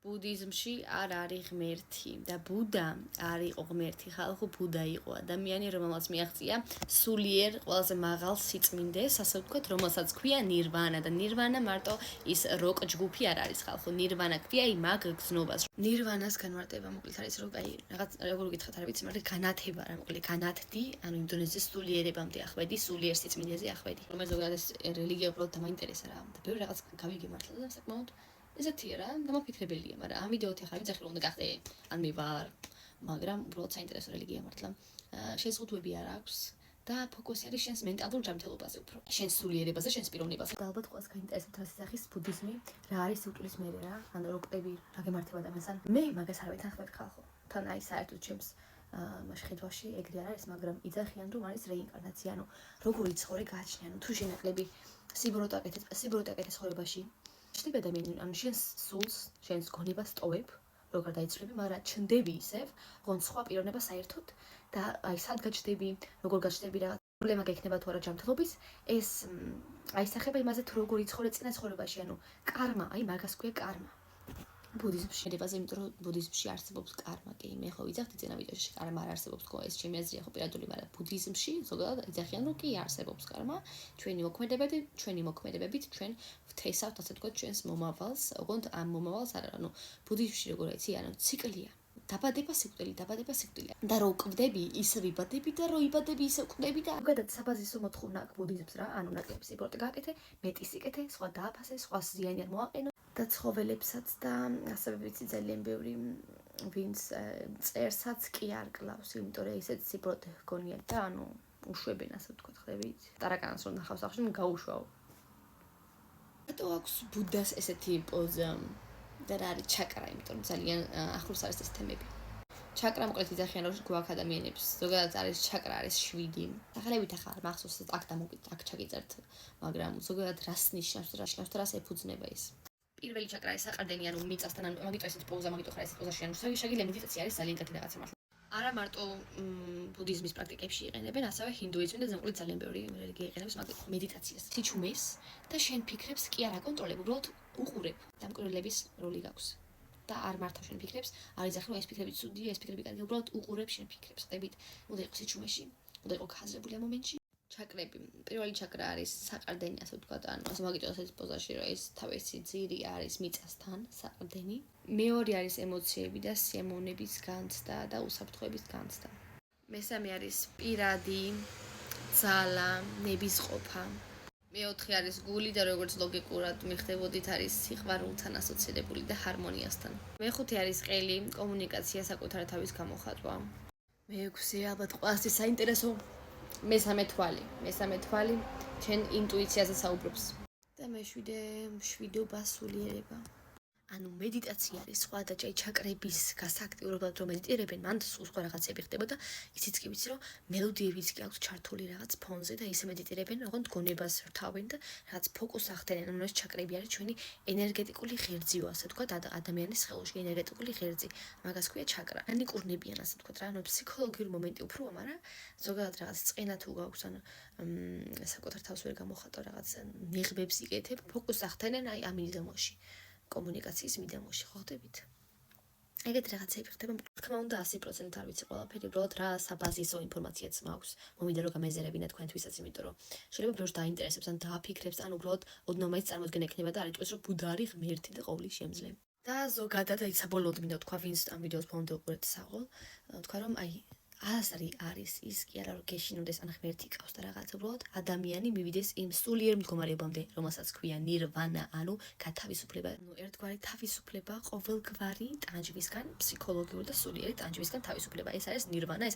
ბუდიზმში არ არის ღმერთი და ბუდა არ იყო ღმერთი ხალხო, ბუდა იყო ადამიანი, რომელსაც მიაღწია სულიერ ყველაზე მაღალ სიწმინდეს, ასე ვთქვათ, რომელსაც ქვია ნირვანა და ნირვანა მარტო ის როკ ჯგუფი არ არის ხალხო, ნირვანა ქვია იმაგ გზნობას. ნირვანას განმარტება მოკლედ არის რომ აი რაღაც როგორ გითხათ არ ვიცი, მაგრამ განათება რა მოკლედ განათდი, ანუ ინდონეზიის სულიერებამდე ახვედი, სულიერ სიწმინდეზე ახვედი. რომ ეს ზოგადად რელიგია უბრალოდ დამაინტერესა რა და ბევრი რაღაც გავიგემართლა და საკმაოდ ესეთია რა, დამაფიქრებელია, მაგრამ ამ ვიდეოთი ახლა ვიცი რომ უნდა გახდე, ან მე ვარ, მაგრამ უბრალოდ საინტერესო რელიგია მართლა. შეზღუდვები არ აქვს და ფოკუსი არის შენს მენტალურ ჯანმრთელობაზე უფრო, შენს სულიერებაზე, შენს პიროვნებაზე. და ალბათ ყველას გაინტერესებთ რა სახის ბუდიზმი, რა არის სიკვდილის მერე რა, ანუ რო კვდები, რა გემართება ადამიანს. მე მაგას არ ვეთანხმებ ხალხო. თან აი საერთოდ ჩემს ხედვაში ეგრე არ არის, მაგრამ იძახიან რომ არის რეინკარნაცია, ანუ როგორი ცხოვრე გააჩნია, ანუ თუ შენაკლები სიბროტაკეთე ცხოვრებაში ჩნდება ადამიანი, ანუ შენს სულს, შენს გონებას ტოვებ, როგორ დაიცვლები, მაგრამ ჩნდები ისევ, როგორც სხვა პიროვნება საერთოდ და აი სად გაჩნდები, როგორ გაჩნდები, რა პრობლემა გექნება თუ არა ჯანმრთელობის, ეს აისახება იმაზე თუ როგორ იცხოვრე წინა ცხოვრებაში, ანუ კარმა, აი მაგას ქვია კარმა. ბუდიზმში შედებაზე, იმიტომ რომ ბუდიზმში არსებობს კარმა, კი, მე ხო ვიძახდი წინა ვიდეოში, კარმა არ არსებობს, ხო, ეს ჩემი აზრია ხო პირადული, მაგრამ ბუდიზმში ზოგადად იძახიან, რომ კი არსებობს კარმა, ჩვენი მოქმედებებით ჩვენ ვთესავთ, ასე ვთქვათ, ჩვენს მომავალს, ოღონდ ამ მომავალს არა, ანუ ბუდიზმში როგორ იცი, ანუ ციკლია. დაბადება სიკვდილი და რო კვდები, ისე ვიბადები და რო იბადები, ისე კვდები და ზოგადად საბაზისო მოთხოვნა აქვს ბუდიზმს რა, ანუ ნაკლები სპორტი გააკეთე, მეტი სიკეთე, სხვა დააფასე, სხვა ზიანი არ მოაყენო და ცხოველებსაც და ასევე ვიცი ძალიან ბევრი ვინც წერსაც კი არ კლავს, იმიტომ რომ ისეთ სიბროტე ჰგონიათ და ანუ უშვებენ, ასე ვთქვათ, ხდებით. ტარაკანს რომ ნახავს ახში, გაუშვაო. რატო აქვს ბუდას ესეთი პოზა და რა არის ჩაკრა, იმიტომ რომ ძალიან ახლოს არის ეს თემები. ჩაკრა მოკლედ იძახიან რომ გვაქვს ადამიანებს, ზოგადად არის ჩაკრა, არის 7. სახელებით ახლა არ მახსოვს, აქ ჩაგიწერთ, მაგრამ ზოგადად რას ნიშნავს, რას ეფუძნება ის. პირველი ჩაკრა ის საყრდენი, ანუ მიწასთან, ანუ მაგიტო ესეთი პოზა, მაგიტო ხარ ესეთი პოზაში, ანუ შეგიძლია მედიტაცია არის ძალიან კეთილი რაღაცა მართლა. არა მარტო ბუდიზმის პრაქტიკებში იყენებენ, ასევე ჰინდუიზმი და ზოგადად ძალიან ბევრი რელიგია იყენებს მედიტაციას. სიჩუმეს და შენ ფიქრებს კი არ აკონტროლებ, უბრალოდ უყურებ. დამკვირვებლების როლი გაქვს. და არ მართავ შენ ფიქრებს, არ იძახი რომ ეს ფიქრები ცუდია, ეს ფიქრები კარგია, უბრალოდ უყურებ შენ ფიქრებს. ხდებით, უნდა იყოს სიჩუმეში, უნდა იყოს გაზრებული ამ მომენტში. ჩაკრები. პირველი ჩაკრა არის საყრდენი, ასე ვთქვათ, ანუ ასე მაგიტო ესეთ პოზაში, რომ ეს თავისი ძირი არის მიწასთან, საყრდენი. მეორე არის ემოციები და სიამოვნების განცდა და უსაფრთხოების განცდა. მესამე არის პირადი ძალა, ნებისყოფა. მეოთხე არის გული და როგორც ლოგიკურად მიხდებოდით არის სიყვარულთან ასოცირებული და ჰარმონიასთან. მეხუთე არის ყელი, კომუნიკაცია, საკუთარი თავის გამოხატვა. მეექვსე ალბათ ყველასთვის საინტერესო მესამე თვალი, ჩვენ ინტუიციაზე საუბრობს. და მეშვიდე მშვიდობა, სულიერება. ანუ მედიტაცია არის სხვა და ჩაკრების გასააქტიურებლად რომ მედიტირებენ, მან სხვა რაღაცები ხდება და ისიც კი ვიცი რომ მელოდიებიც კი აქვს ჩართული რაღაც ფონზე და ისე მედიტირებენ, ოღონდ გონებას რთავენ და რაღაც ფოკუსს ახდენენ, ანუ ეს ჩაკრები არის ჩვენი ენერგეტიკული ღერძიო, ასე ვთქვათ, ადამიანის სხეულში ენერგეტიკული ღერძი. მაგას ქვია ჩაკრა. ანიკურნებიან, ასე ვთქვათ რა, ანუ ფსიქოლოგიური მომენტი უფრო, მაგრამ ზოგადად რაღაც წენა თუ გაქვს, ანუ საკუთარ თავს ვერ გამოხატავ რაღაც ნიღბებს იკეთებ, ფოკუსს ახდენენ აი ამ მიდამოში. კომუნიკაციის მიდამოში ხო ხდებით? ეგეთ რაღაცები ხდება, თქმა უნდა 100% არ ვიცი ყველაფერი, უბრალოდ რა საბაზისო ინფორმაციაც მაქვს. მომიდა რომ გამეზერებინა თქვენთვისაც, იმიტომ რომ შეიძლება ბევრს დაინტერესებს ან დააფიქრებს, ან უბრალოდ ოდნავ მაინც წარმოდგენა ექნება და არ იტყვის რომ ბუდა არის ღმერთი და ყოვლის შემძლე. და ზოგადად აი საბოლოოდ მინდა თქვა, ვინც ამ ვიდეოს ბოლომდე უყურეთ საყოლ, თქვა რომ აი აზრი არის ის კი არა რომ გეშინოდეს ან ღმერთი ყავს და რაღაც, უბრალოდ ადამიანი მივიდეს იმ სულიერ მდგომარეობამდე, რომელსაც ქვია ნირვანა, ანუ გათავისუფლება, ანუ ერთგვარი თავისუფლება ყოველგვარი ტანჯვისგან, ფსიქოლოგიური და სულიერი ტანჯვისგან თავისუფლება. ეს არის ნირვანა, ეს